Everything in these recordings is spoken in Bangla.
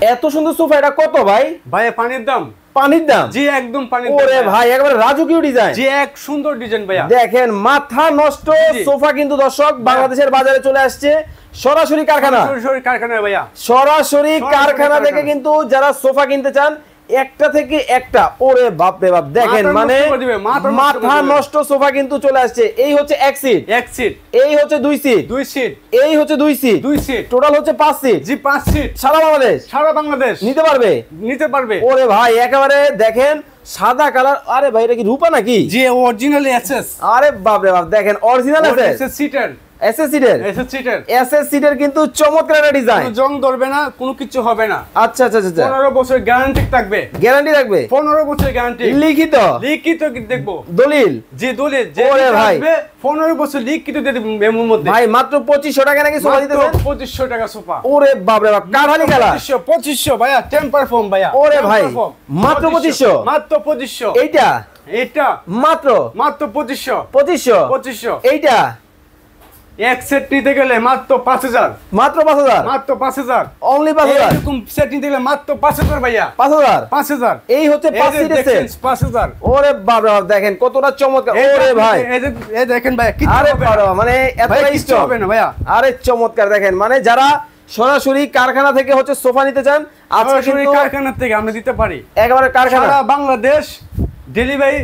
এত সুন্দর সোফা, এটা কত ভাই? ভাই পানির দাম। পানির দাম? জি একদম পানির দাম। ওরে ভাই একেবারে রাজকীয় ডিজাইন। জি এক সুন্দর ডিজাইন ভাইয়া। দেখেন মাথা নষ্ট সোফা কিন্তু দর্শক বাংলাদেশের বাজারে চলে আসছে সরাসরি কারখানা। সরাসরি কারখানা ভাইয়া। সরাসরি কারখানা থেকে কিন্তু যারা সোফা কিনতে চান একটা থেকে একটা, ওরে বাপ রে বাপ, দেখেন মানে মাথা নষ্ট সোফা কিন্তু চলে আসছে। এই হচ্ছে এক সিট, এই হচ্ছে দুই সিট, এই হচ্ছে দুই সিট, টোটাল হচ্ছে 5 সিট। জি 5 সিট। সারা বাংলাদেশ নিতে পারবে। ওরে ভাই একেবারে দেখেন সাদা কালার। আরে ভাই এটা কি রূপা নাকি? জি অরিজিনাল এসএস। আরে বাপ রে বাপ, দেখেন অরিজিনাল এসএস সিটার, এসএস সিটের কিন্তু চমৎকার একটা ডিজাইন। কোনো জং ধরবে না, কোনো কিছু হবে না। আচ্ছা 15 বছর গ্যারান্টি থাকবে। 15 বছর গ্যারান্টি। লিখিত দেখবো দলিল। জি দলিল যে আসবে 15 বছর লিখিত দিয়ে দেব মেমোর মধ্যে। ভাই মাত্র 2500 টাকা নাকি সোফা দিতেছেন? 2500 টাকা সোফা। ওরে বাপ রে বাপ, কাঠালি কালার। 2500 ভাইয়া, টেম্পার ফর্ম ভাইয়া। ওরে ভাই মাত্র 2500। এইটা মাত্র 2500। এইটা এক সেট নিতে গেলে মাত্র 5000। মাত্র 5000 অনলি 5000। এরকম সেট নিতে গেলে মাত্র 5000 ভাইয়া। 5000 এই হচ্ছে 5 সিটের সেট। 5000। ওরে বাপ রে বাপ, দেখেন কতটা চমৎকার। ওরে ভাই এই দেখেন ভাই কি আরে বাবা, মানে এতটাই স্টক হবে না ভাইয়া। আরে চমৎকার, দেখেন মানে যারা সরাসরি কারখানা থেকে হচ্ছে সোফা নিতে চান আজকে কিন্তু কারখানা থেকে আমরা দিতে পারি। একেবারে কারখানা সারা বাংলাদেশ ডেলিভারি,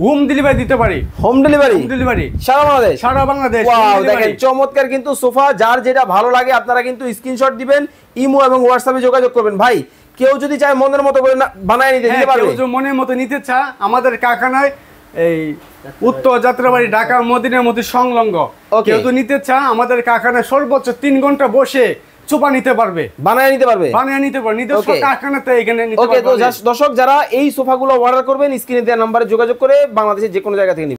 হোম ডেলিভারি দিতে পারি। হোম ডেলিভারি সারা বাংলাদেশ। ওয়াও দেখেন চমৎকার কিন্তু সোফা। যার যেটা ভালো লাগে আপনারা কিন্তু স্ক্রিনশট দিবেন, ইমো এবং হোয়াটসঅ্যাপে যোগাযোগ করবেন। ভাই কেউ যদি চায় মনের মতো করে বানায় নিতে পারবে। কেউ যদি মনের মতো নিতে চায় আমাদের কারখানায় এই উত্তর যাত্রাবাড়ি ঢাকার মদিনার মধ্যে সংলগ্ন। কেউ যদি নিতে চায় আমাদের কারখানায় সর্বোচ্চ 3 ঘন্টা বসে সোফা নিতে পারবে, বানায় নিতে পারবে। নিজস্ব কারখানাতে এখানে নিতে পারবে। ওকে, তো দর্শক যারা এই সোফাগুলো অর্ডার করবেন স্ক্রিনে দেওয়া নম্বরে যোগাযোগ করে বাংলাদেশের যে কোনো জায়গা থেকে